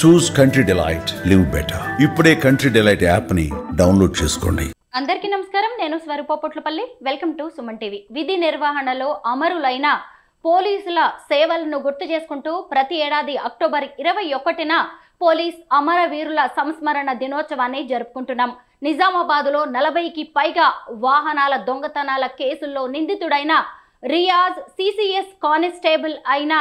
చూస్ country delight, live better. ఇప్పుడే country delight app ని download చేసుకోండి. అందరికీ నమస్కారం. నేను Swarupa Potlapalli. Welcome to Suman TV. విధి నిర్వహణలో అమరులైన పోలీసుల సేవలను గుర్తు చేసుకుంటూ ప్రతి ఏడాది అక్టోబర్ 21న పోలీస్ అమరవీరుల సంస్మరణ దినోత్సవాన్ని జరుపుకుంటున్నాం. నిజామాబాద్లో 40కి పైగా వాహనాల దొంగతనాల కేసుల్లో నిందితుడైన రియాజ్ సిసిఎస్ కానిస్టేబుల్ అయిన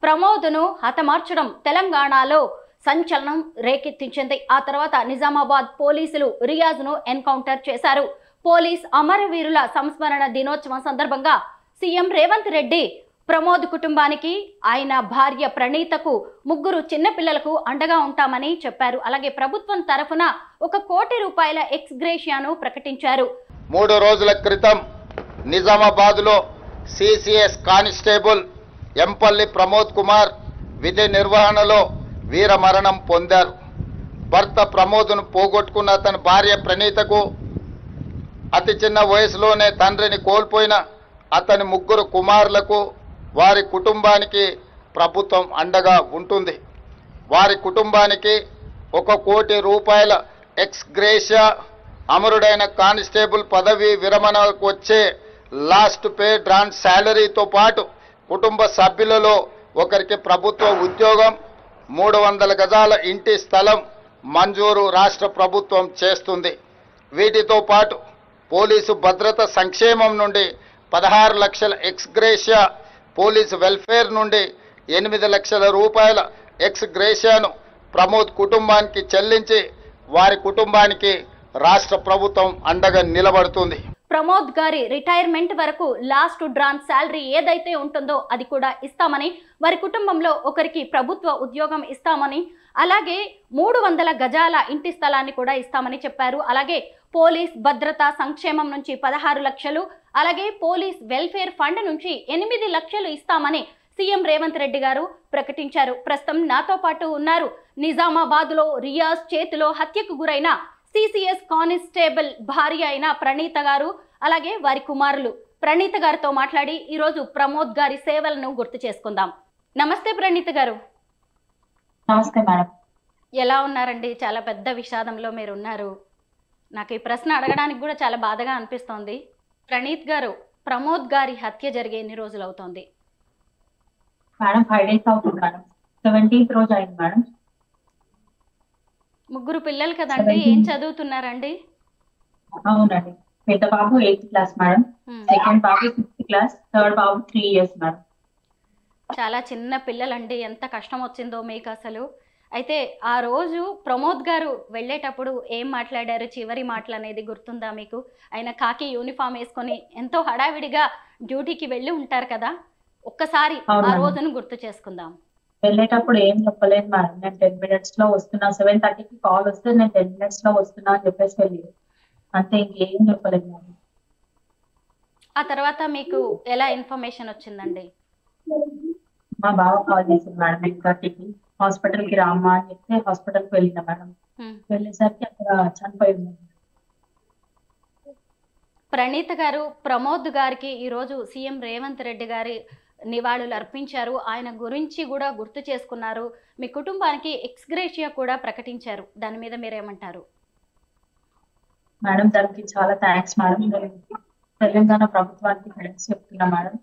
ప్రమోద్ను హతమార్చడం తెలంగాణలో సంచలనం రేకెత్తించింది. ఆ తర్వాత నిజామాబాద్ పోలీసులు రియాజ్ను ఎన్కౌంటర్ చేశారు. పోలీస్ అమరవీరుల సంస్మరణ దినోత్సవం సందర్భంగా సీఎం రేవంత్ రెడ్డి ప్రమోద్ కుటుంబానికి, ఆయన భార్య ప్రణీతకు, 3 చిన్నపిల్లలకు అండగా ఉంటామని చెప్పారు. అలాగే ప్రభుత్వం తరఫున 1 కోటి రూపాయల ఎక్స్ గ్రేషియాను ప్రకటించారు. 3 రోజుల క్రితం నిజామాబాద్లో సిసిఎస్ కానిస్టేబుల్ ఎంపల్లి ప్రమోద్ కుమార్ విధి నిర్వహణలో వీరమరణం పొందారు. భర్త ప్రమోద్ను పోగొట్టుకున్న అతని భార్య ప్రణీతకు, అతి చిన్న వయసులోనే తండ్రిని కోల్పోయిన అతని 3 కుమారులకు, వారి కుటుంబానికి ప్రభుత్వం అండగా ఉంటుంది. వారి కుటుంబానికి 1 కోటి రూపాయల ఎక్స్ గ్రేషియా, అమరుడైన కానిస్టేబుల్ పదవి విరమణకు వచ్చే లాస్ట్ పే డ్రాన్ శాలరీతో పాటు కుటుంబ సభ్యులలో ఒకరికి ప్రభుత్వ ఉద్యోగం, 300 గజాల ఇంటి స్థలం మంజూరు రాష్ట్ర ప్రభుత్వం చేస్తుంది. వీటితో పాటు పోలీసు భద్రత సంక్షేమం నుండి 16 లక్షల ఎక్స్ గ్రేషియా, పోలీసు వెల్ఫేర్ నుండి 8 లక్షల రూపాయల ఎక్స్ గ్రేషియాను ప్రమోద్ కుటుంబానికి చెల్లించి వారి కుటుంబానికి రాష్ట్ర ప్రభుత్వం అండగా నిలబడుతుంది. ప్రమోద్ గారి రిటైర్మెంట్ వరకు లాస్ట్ డ్రాన్ శాలరీ ఏదైతే ఉంటుందో అది కూడా ఇస్తామని, వారి కుటుంబంలో ఒకరికి ప్రభుత్వ ఉద్యోగం ఇస్తామని, అలాగే 300 గజాల ఇంటి స్థలాన్ని కూడా ఇస్తామని చెప్పారు. అలాగే పోలీస్ భద్రతా సంక్షేమం నుంచి 16 లక్షలు, అలాగే పోలీస్ వెల్ఫేర్ ఫండ్ నుంచి 8 లక్షలు ఇస్తామని సీఎం రేవంత్ రెడ్డి గారు ప్రకటించారు. ప్రస్తుతం నాతో పాటు ఉన్నారు నిజామాబాద్లో రియాజ్ చేతిలో హత్యకు గురైన సిసిఎస్ కానిస్టేబుల్ భార్య అయిన ప్రణీత గారు, అలాగే వారి కుమారులు. ప్రణీత గారితో మాట్లాడి ఈరోజు ప్రమోద్ గారి సేవలను గుర్తు చేసుకుందాం. నమస్తే ప్రణీత గారు. నమస్తే మేడం. ఎలా ఉన్నారండి? చాలా పెద్ద విషాదంలో మీరు ఉన్నారు. నాకు ఈ ప్రశ్న అడగడానికి కూడా చాలా బాధగా అనిపిస్తోంది. ప్రణీత్ గారు, ప్రమోద్ గారి హత్య జరిగే ఎన్ని రోజులు అవుతోంది? మేడం 5 days అవుతుంది మేడం. 17th రోజు అయింది మేడం. 3 పిల్లలు కదండి, ఏం చదువుతున్నారండి? అవునండి. పెద్ద బాబు 8th క్లాస్ మేడం, సెకండ్ బాబు 6th క్లాస్, థర్డ్ బాబు 3 years మేడం. చాలా చిన్న పిల్లలండి. ఎంత కష్టం వచ్చిందో మీకు అసలు. అయితే ఆ రోజు ప్రమోద్ గారు వెళ్ళేటప్పుడు ఏం మాట్లాడారు? చివరి మాటలు అనేది గుర్తుందా మీకు? ఆయన కాకి యూనిఫామ్ వేసుకొని ఎంతో హడావిడిగా డ్యూటీకి వెళ్ళి ఉంటారు కదా, ఒక్కసారి ఆ రోజును గుర్తు చేసుకుందాం. వెళ్ళేటప్పుడు ఏం చెప్పలేదు మేడం. నేను 10 minutes లో వస్తున్నా, 7:30కి కాల్ వస్తే నేను 10 minutes లో వస్తున్నా అని చెప్పేసి వెళ్ళి, అంతే, ఇంకేం చెప్పలేదు మేడం. ఆ తర్వాత మీకు ఎలా ఇన్ఫర్మేషన్ వచ్చిందండి? మా బావ కాల్ చేసింది మేడం 8:30కి, హాస్పిటల్కి రామ్మా అని చెప్తే హాస్పిటల్కి వెళ్ళిన మేడం. వెళ్ళేసరికి అక్కడ చనిపోయి ఉంది. ప్రణీత గారు, ప్రమోద్ గారికి ఈరోజు సీఎం రేవంత్ రెడ్డి గారి నివాళులు అర్పించారు. ఆయన గురించి కూడా గుర్తు చేసుకున్నారు. మీ కుటుంబానికి ఎక్స్ గ్రేషియా కూడా ప్రకటించారు. దాని మీద మీరేమంటారు? మేడం దానికి చాలా థ్యాంక్స్ మేడం. తెలంగాణ ప్రభుత్వానికి థ్యాంక్స్ చెప్తున్నా మేడం.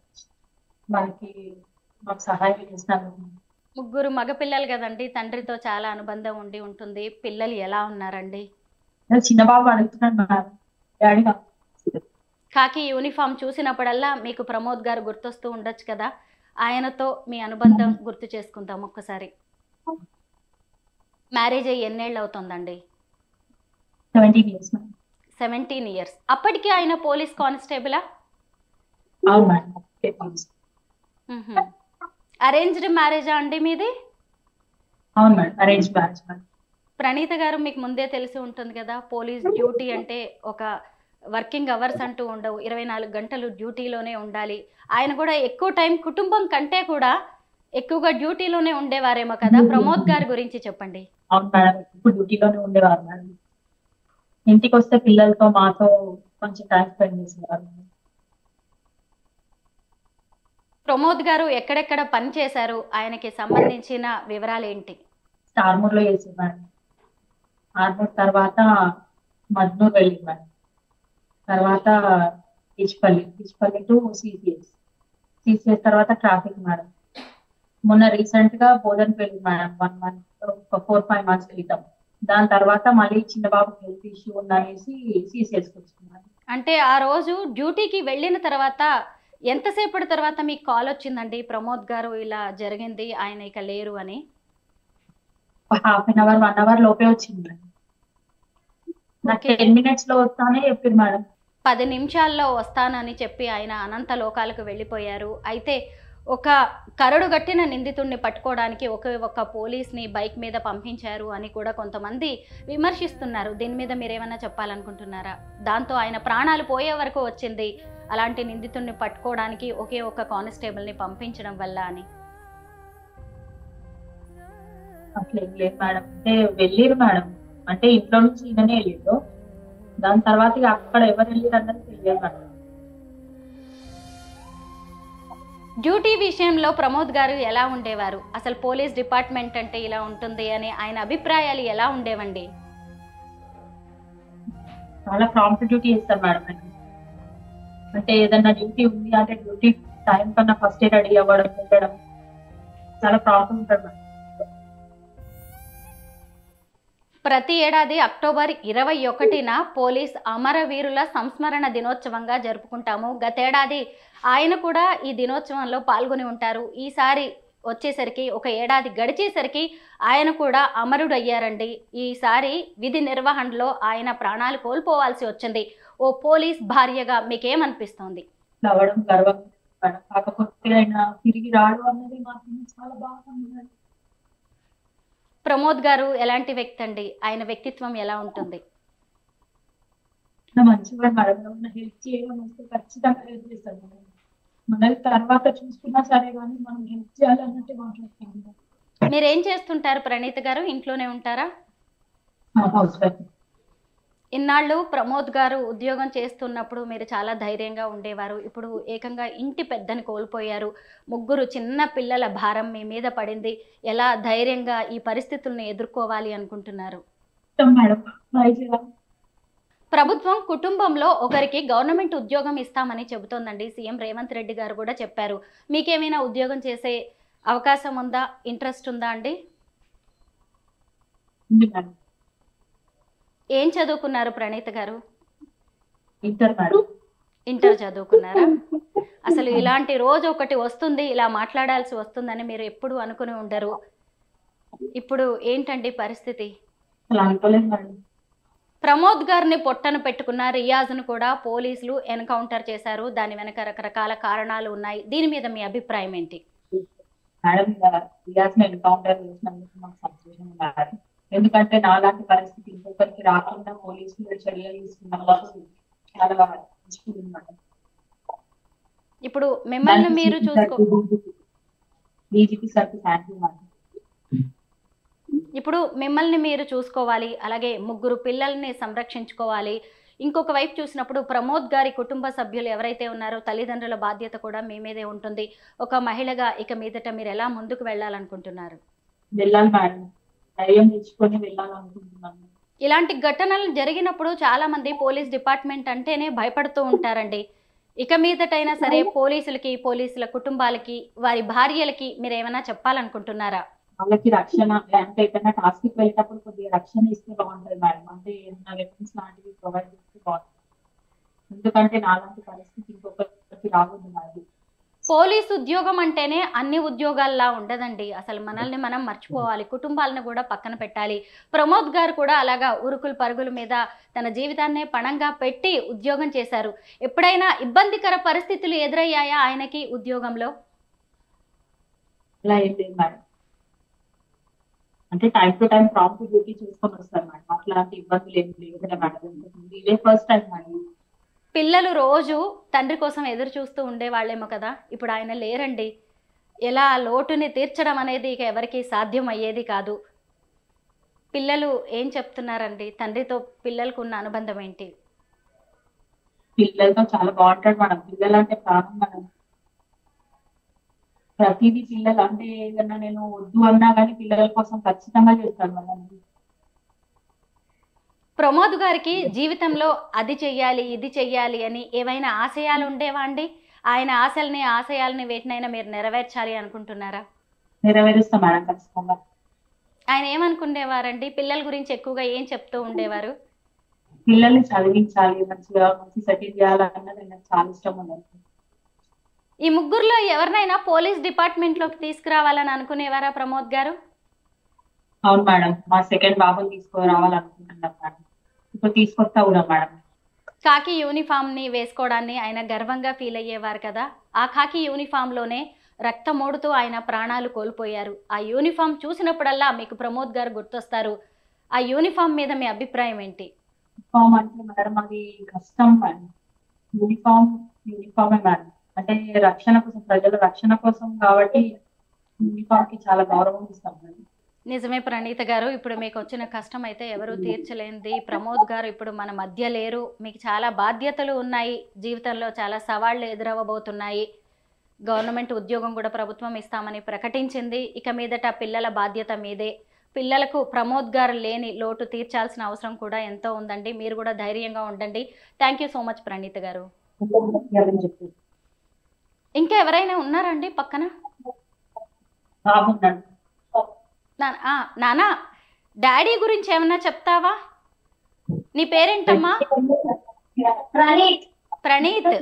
మాకు సహాయం చేసినందుకు. 3 మగపిల్లలు కదండి, తండ్రితో చాలా అనుబంధం ఉండి ఉంటుంది. పిల్లలు ఎలా ఉన్నారండి? చిన్న బాబు అడుగుతున్నాడు మేడం, డాడీ కాకి యూనిఫామ్ చూసినప్పుడల్లా మీకు ప్రమోద్ గారు గుర్తొస్తూ ఉండొచ్చు కదా. ఆయనతో మీ అనుబంధం గుర్తు చేసుకుందాం ఒక్కసారి. మ్యారేజ్ అయ్యి ఎన్నేళ్ళు అవుతుందండి? 17 years. 17 years. అప్పటికి ఆయన పోలీస్ కానిస్టేబులా? అరేంజ్డ్ మ్యారేజా అండి మీది? అవును మేడం, అరేంజ్ మ్యారేజ్. ప్రణీత గారు, మీకు ముందే తెలిసి ఉంటుంది కదా, పోలీస్ డ్యూటీ అంటే ఒక వర్కింగ్ అవర్స్ అంటూ ఉండవు, 24 గంటలు డ్యూటీలోనే ఉండాలి. ఆయన కూడా ఎక్కువ టైం కుటుంబం కంటే కూడా ఎక్కువగా డ్యూటీలోనే ఉండేవారేమో కదా. ప్రమోద్ గారి గురించి చెప్పండి. అవును మేడం, ఇప్పుడు డ్యూటీలోనే ఉండేవారు మేడం. ఇంటికి వస్తే పిల్లలతో మాతో కొంచెం టైం స్పెండ్ చేసేవారు. ప్రమోద్ గారు ఎక్కడెక్కడ పని చేశారు, ఆయనకి సంబంధించిన వివరాలు ఏంటి? ఆర్మూర్లో చేసింది మేడం. ఆర్మూర్ తర్వాత మద్నూర్ వెళ్ళింది మేడం. తర్వాత పిచ్పల్లి టు సిసిఎస్ తర్వాత ట్రాఫిక్ మేడం. మొన్న రీసెంట్ గా బోధనకి వెళ్ళింది మేడం 1 month, ఒక 4-5 months క్రితం. దాని తర్వాత మళ్ళీ చిన్న బాబు హెల్త్ ఇష్యూ ఉందనేసి సిసిఎస్కి వచ్చింది. అంటే ఆ రోజు డ్యూటీకి వెళ్ళిన తర్వాత ఎంతసేపటి తర్వాత మీకు కాల్ వచ్చిందండి ప్రమోద్ గారు ఇలా జరిగింది, ఆయన ఇక లేరు అని? 1/2 hour 1 hour లోపే వచ్చింది మేడం. నాకు 10 minutes లో వస్తానే చెప్పింది మేడం. 10 నిమిషాల్లో వస్తానని చెప్పి ఆయన అనంత లోకాలకు వెళ్ళిపోయారు. అయితే ఒక కరడు గట్టిన నిందితుడిని పట్టుకోవడానికి ఒక పోలీస్ని బైక్ మీద పంపించారు అని కూడా కొంతమంది విమర్శిస్తున్నారు. దీని మీద మీరేమన్నా చెప్పాలనుకుంటున్నారా? దాంతో ఆయన ప్రాణాలు పోయే వరకు వచ్చింది అలాంటి నిందితుడిని పట్టుకోవడానికి ఒకే ఒక కానిస్టేబుల్ని పంపించడం వల్ల అని. అట్లా ఏం లేదు మేడం. అంటే వెళ్ళిరు మేడం, అంటే ఇంట్లో నుంచి ఈయననే వెళ్ళిరు. దాని తర్వాత ఇక అక్కడ ఎవరు వెళ్ళిరు అన్నది తెలియదు మేడం. డ్యూటీ విషయంలో ప్రమోద్ గారు ఎలా ఉండేవారు? అసలు పోలీస్ డిపార్ట్మెంట్ అంటే ఇలా ఉంటుంది అని ఆయన అభిప్రాయాలు ఎలా ఉండేవండి? చాలా ప్రాంప్ట్ డ్యూటీ చేస్తారు మేడం. అంటే ఏదన్నా డ్యూటీ ఉంది అంటే డ్యూటీ టైం కన్నా ఫస్ట్ రెడీ అవ్వడం, వెళ్ళడం చాలా ప్రాంప్ట్ ఉంటాడు మేడం. ప్రతి ఏడాది అక్టోబర్ 21న పోలీస్ అమరవీరుల సంస్మరణ దినోత్సవంగా జరుపుకుంటాము. గతేడాది ఆయన కూడా ఈ దినోత్సవంలో పాల్గొని ఉంటారు. ఈసారి వచ్చేసరికి ఒక ఏడాది గడిచేసరికి ఆయన కూడా అమరుడయ్యారండి. ఈసారి విధి నిర్వహణలో ఆయన ప్రాణాలు కోల్పోవాల్సి వచ్చింది. ఓ పోలీస్ భార్యగా మీకేమనిపిస్తోంది? అవ్వడం గర్వం మేడం. కాకపోతే ఆయన తిరిగి రాడు అన్నది మాత్రం చాలా బాగా ఉంది. ప్రమోద్ గారు ఎలాంటి వ్యక్తి అండి? ఆయన వ్యక్తిత్వం ఎలా ఉంటుంది? మంచిగా మేడం, హెల్ప్ చేయడం వస్తే ఖచ్చితంగా హెల్ప్ చేస్తాను మేడం. మనకి తర్వాత చూసుకున్నా సరే కానీ మనం హెల్ప్ చేయాలన్నట్టే మాట్లాడుతాం. మీరేం చేస్తుంటారు ప్రణీత్ గారు? ఇంట్లోనే ఉంటారా? House wife. ఇన్నాళ్ళు ప్రమోద్ గారు ఉద్యోగం చేస్తున్నప్పుడు మీరు చాలా ధైర్యంగా ఉండేవారు. ఇప్పుడు ఏకంగా ఇంటి పెద్దని కోల్పోయారు. 3 చిన్న పిల్లల భారం మీ మీద పడింది. ఎలా ధైర్యంగా ఈ పరిస్థితుల్ని ఎదుర్కోవాలి అనుకుంటున్నారు? ప్రభుత్వం కుటుంబంలో ఒకరికి గవర్నమెంట్ ఉద్యోగం ఇస్తామని చెబుతోందండి. సీఎం రేవంత్ రెడ్డి గారు కూడా చెప్పారు. మీకేమైనా ఉద్యోగం చేసే అవకాశం ఉందా? ఇంట్రెస్ట్ ఉందా అండి? ఏం చదువుకున్నారు ప్రణీత్ గారు? ఇంటర్ చదువుకున్నారా? అసలు ఇలాంటి రోజు ఒకటి వస్తుంది, ఇలా మాట్లాడాల్సి వస్తుందని మీరు ఎప్పుడు అనుకుని ఉండరు. ఇప్పుడు ఏంటండి పరిస్థితి? ప్రమోద్ గారిని పొట్టను పెట్టుకున్న రియాజ్ను కూడా పోలీసులు ఎన్కౌంటర్ చేశారు. దాని వెనక రకరకాల కారణాలు ఉన్నాయి. దీని మీద మీ అభిప్రాయం ఏంటి? ఎందుకంటే నాలాంటి పరిస్థితి ఇంకొకరికి రాకుండా పోలీసులు చర్యలు తీసుకున్నారు. చాలా ఇప్పుడు మిమ్మల్ని మీరు ఇప్పుడు మిమ్మల్ని మీరు చూసుకోవాలి, అలాగే 3 పిల్లల్ని సంరక్షించుకోవాలి. ఇంకొక వైపు చూసినప్పుడు ప్రమోద్ గారి కుటుంబ సభ్యులు ఎవరైతే ఉన్నారో తల్లిదండ్రుల బాధ్యత కూడా మీ మీదే ఉంటుంది. ఒక మహిళగా ఇక మీదట మీరు ఎలా ముందుకు వెళ్ళాలనుకుంటున్నారు? వెళ్ళాలి మేడం, ధైర్యం తెచ్చుకొని వెళ్ళాలనుకుంటున్నాను. ఇలాంటి ఘటనలు జరిగినప్పుడు చాలా మంది పోలీస్ డిపార్ట్మెంట్ అంటేనే భయపడుతూ ఉంటారండి. ఇక మీదటైనా సరే పోలీసులకి, పోలీసుల కుటుంబాలకి, వారి భార్యలకి మీరు ఏమైనా చెప్పాలనుకుంటున్నారా? వాళ్ళకి రక్షణ అంటే ఏదైనా టాస్క్ కి వెళ్ళేటప్పుడు కొద్దిగా రక్షణ ఇస్తే బాగుంటుంది మేడం. అంటే ఏదైనా వెపన్స్ లాంటివి ప్రొవైడ్ చేస్తే బాగుంటుంది. ఎందుకంటే నాలాంటి పరిస్థితి ఇంకొకరికి రావద్దు మేడం. పోలీసు ఉద్యోగం అంటేనే అన్ని ఉద్యోగాల్లా ఉండదండి. అసలు మనల్ని మనం మర్చిపోవాలి, కుటుంబాలను కూడా పక్కన పెట్టాలి. ప్రమోద్ గారు కూడా అలాగా ఉరుకులు పరుగుల మీద తన జీవితాన్నే పణంగా పెట్టి ఉద్యోగం చేశారు. ఎప్పుడైనా ఇబ్బందికర పరిస్థితులు ఎదురయ్యాయా ఆయనకి ఉద్యోగంలో? అలా ఏం లేదు మేడం. అంటే time to time prompt duty చూసుకొని వస్తారు మేడం. అట్లాంటి ఇబ్బందులు ఏం లేవు మేడం. ఇదే ఫస్ట్ టైం మేడం. పిల్లలు రోజు తండ్రి కోసం ఎదురు చూస్తూ ఉండేవాళ్ళేమో కదా, ఇప్పుడు ఆయన లేరండి. ఎలా లోటుని తీర్చడం అనేది ఇక ఎవరికి సాధ్యం అయ్యేది కాదు. పిల్లలు ఏం చెప్తున్నారండి? తండ్రితో పిల్లలకు ఉన్న అనుబంధం ఏంటి? పిల్లలతో చాలా బాగుంటాడు మేడం. పిల్లలు అంటే ప్రాణం మేడం. ప్రతిదీ పిల్లలు అంటే ఏదన్నా నేను వద్దు అన్నా కానీ పిల్లల కోసం ఖచ్చితంగా చేస్తాను మేడం. ప్రమోద్ గారికి జీవితంలో అది చెయ్యాలి ఇది చెయ్యాలి అని ఏవైనా ఆశయాలు ఉండేవా అండి? ఆయన ఆశయాలని వేటినైనా మీరు నెరవేర్చాలి అనుకుంటున్నారా? నెరవేరుస్తాం మేడం ఖచ్చితంగా. ఆయన ఏమనుకునేవారండి? పిల్లల గురించి ఎక్కువగా ఏం చెప్తూ ఉండేవారు? పిల్లల్ని చదివించాలి, మంచిగా మంచి సెటిల్ చేయాలన్నది నాకు చాలా ఇష్టం ఉన్నది. ఈ ముగ్గురులో ఎవరినైనా పోలీస్ డిపార్ట్మెంట్లోకి తీసుకురావాలని అనుకునేవారా ప్రమోద్ గారు? అవును మేడం, మా సెకండ్ బాబుని తీసుకురావాలనుకుంటున్నాం మేడం. ఇప్పుడు తీసుకొస్తా కూడా మేడం. కాకి యూనిఫామ్ని వేసుకోవడాన్ని ఆయన గర్వంగా ఫీల్ అయ్యేవారు కదా. ఆ కాకి యూనిఫామ్లోనే రక్తమోడుతూ ఆయన ప్రాణాలు కోల్పోయారు. ఆ యూనిఫామ్ చూసినప్పుడల్లా మీకు ప్రమోద్ గారు గుర్తొస్తారు. ఆ యూనిఫామ్ మీద మీ అభిప్రాయం ఏంటి? యూనిఫామ్ అంటే మేడం అది కష్టం మేడం. యూనిఫామే మేడం. అంటే రక్షణ కోసం, ప్రజల రక్షణ కోసం కాబట్టి యూనిఫామ్ కి చాలా గౌరవం ఇస్తాం మేడం. నిజమే ప్రణీత గారు, ఇప్పుడు మీకు వచ్చిన కష్టం అయితే ఎవరు తీర్చలేనిది. ప్రమోద్ గారు ఇప్పుడు మన మధ్య లేరు. మీకు చాలా బాధ్యతలు ఉన్నాయి, జీవితంలో చాలా సవాళ్లు ఎదురవ్వబోతున్నాయి. గవర్నమెంట్ ఉద్యోగం కూడా ప్రభుత్వం ఇస్తామని ప్రకటించింది. ఇక మీదట పిల్లల బాధ్యత మీదే. పిల్లలకు ప్రమోద్ గారు లేని లోటు తీర్చాల్సిన అవసరం కూడా ఎంతో ఉందండి. మీరు కూడా ధైర్యంగా ఉండండి. Thank you so much Praneetha గారు. ఇంకా ఎవరైనా ఉన్నారండి పక్కన? నానా, డాడీ గురించి ఏమన్నా చెప్తావా? నీ పేరేంటమ్మా? ప్రణీత్.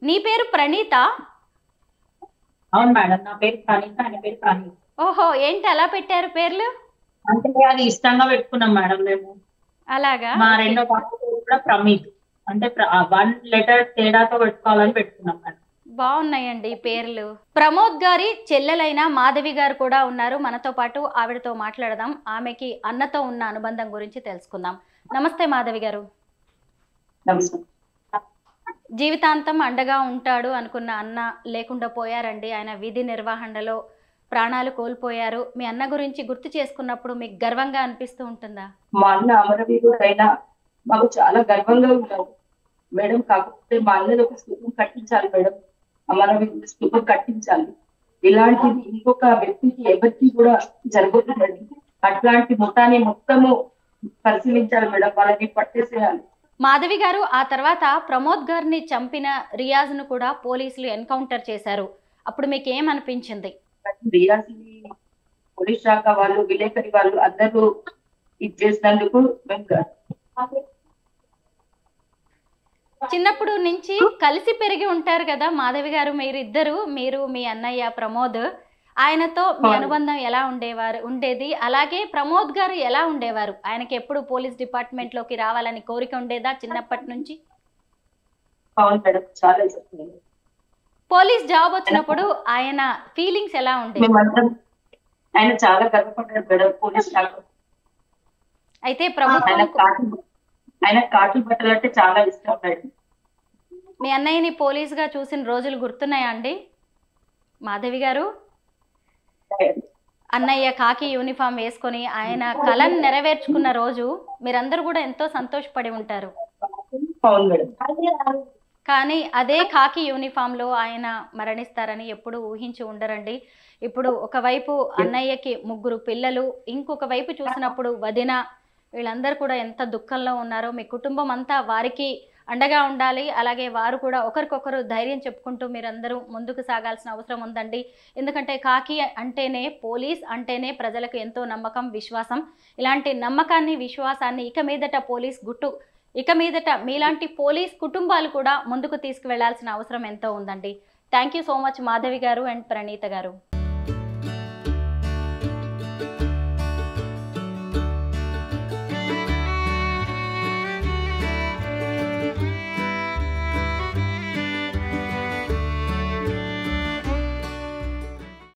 నీ పేరు ప్రణీత? అవును మేడం, నా పేరు ప్రణీత, ఆయన పేరు ప్రణీత్. ఓహో, ఏంటి అలా పెట్టారు పేర్లు? అంటే అది ఇష్టంగా పెట్టుకున్నాం మేడం మేము. అలాగా? మా రెండో బాబు పేరు కూడా ప్రమీత్, అంటే 1 లెటర్ తేడాతో పెట్టుకోవాలని పెట్టుకున్నాం మేడం. బాగున్నాయండి పేర్లు. ప్రమోద్ గారి చెల్లెలైన మాధవి గారు కూడా ఉన్నారు మనతో పాటు. ఆవిడతో మాట్లాడదాం. ఆమెకి అన్నతో ఉన్న అనుబంధం గురించి తెలుసుకుందాం. నమస్తే మాధవి గారు. నమస్తే. జీవితాంతం అండగా ఉంటాడు అనుకున్న అన్న లేకుండా పోయారండి. ఆయన విధి నిర్వహణలో ప్రాణాలు కోల్పోయారు. మీ అన్న గురించి గుర్తు చేసుకున్నప్పుడు మీకు గర్వంగా అనిపిస్తూ ఉంటుందా? మా అన్న అమరవీరుడు అయినా మాకు చాలా గర్వంగా ఉంటాడు మేడం. కాకపోతే మా అన్నది ఒక స్థూపం కట్టించాలి మేడం, అమరవీరుడు స్థూపం కట్టించాలి. ఇలాంటిది ఇంకొక వ్యక్తికి ఎవరికి కూడా జరగదు మేడం. అట్లాంటి మొత్తాన్ని మొత్తము పరిశీలించాలి మేడం, వాళ్ళని పట్టేసేయాలి. మాధవి గారు, ఆ తర్వాత ప్రమోద్ గారిని చంపిన రియాజ్ను కూడా పోలీసులు ఎన్కౌంటర్ చేశారు. అప్పుడు మీకు ఏమనిపించింది? రియాజ్ని పోలీస్ శాఖ వాళ్ళు, విలేకరి వాళ్ళు అందరూ ఇది చేసినందుకు మేము చిన్నప్పుడు నుంచి కలిసి పెరిగి ఉంటారు కదా మాధవి గారు మీరిద్దరు, మీరు మీ అన్నయ్య ప్రమోద్. ఆయనతో మీ అనుబంధం ఎలా ఉండేది? అలాగే ప్రమోద్ గారు ఎలా ఉండేవారు? ఆయనకి ఎప్పుడు పోలీస్ డిపార్ట్మెంట్ లోకి రావాలని కోరిక ఉండేదా చిన్నప్పటి నుంచి? పోలీస్ జాబ్ వచ్చినప్పుడు ఆయన ఫీలింగ్స్ ఎలా ఉండేవి? ఆయన చాలా గర్వపడ్డాడు మేడం పోలీస్ శాఖ. అయితే ప్రభుత్వం ఆయన కాకి బట్టలు అంటే చాలా ఇష్టం మేడం. మీ అన్నయ్యని పోలీస్ గా చూసిన రోజులు గుర్తున్నాయా అండి మాధవి గారు? అన్నయ్య కాకి యూనిఫామ్ వేసుకొని ఆయన కళను నెరవేర్చుకున్న రోజు మీరందరూ కూడా ఎంతో సంతోషపడి ఉంటారు. కానీ అదే కాకి యూనిఫామ్ లో ఆయన మరణిస్తారని ఎప్పుడు ఊహించి ఉండరండి. ఇప్పుడు ఒకవైపు అన్నయ్యకి 3 పిల్లలు, ఇంకొక వైపు చూసినప్పుడు వదిన, వీళ్ళందరూ కూడా ఎంత దుఃఖంలో ఉన్నారో. మీ కుటుంబం అంతా వారికి అండగా ఉండాలి. అలాగే వారు కూడా ఒకరికొకరు ధైర్యం చెప్పుకుంటూ మీరందరూ ముందుకు సాగాల్సిన అవసరం ఉందండి. ఎందుకంటే కాకి అంటేనే, పోలీస్ అంటేనే ప్రజలకు ఎంతో నమ్మకం, విశ్వాసం. ఇలాంటి నమ్మకాన్ని, విశ్వాసాన్ని ఇక మీదట మీలాంటి పోలీస్ కుటుంబాలు కూడా ముందుకు తీసుకువెళ్లాల్సిన అవసరం ఎంతో ఉందండి. Thank you so much Madhavi గారు అండ్ ప్రణీత గారు.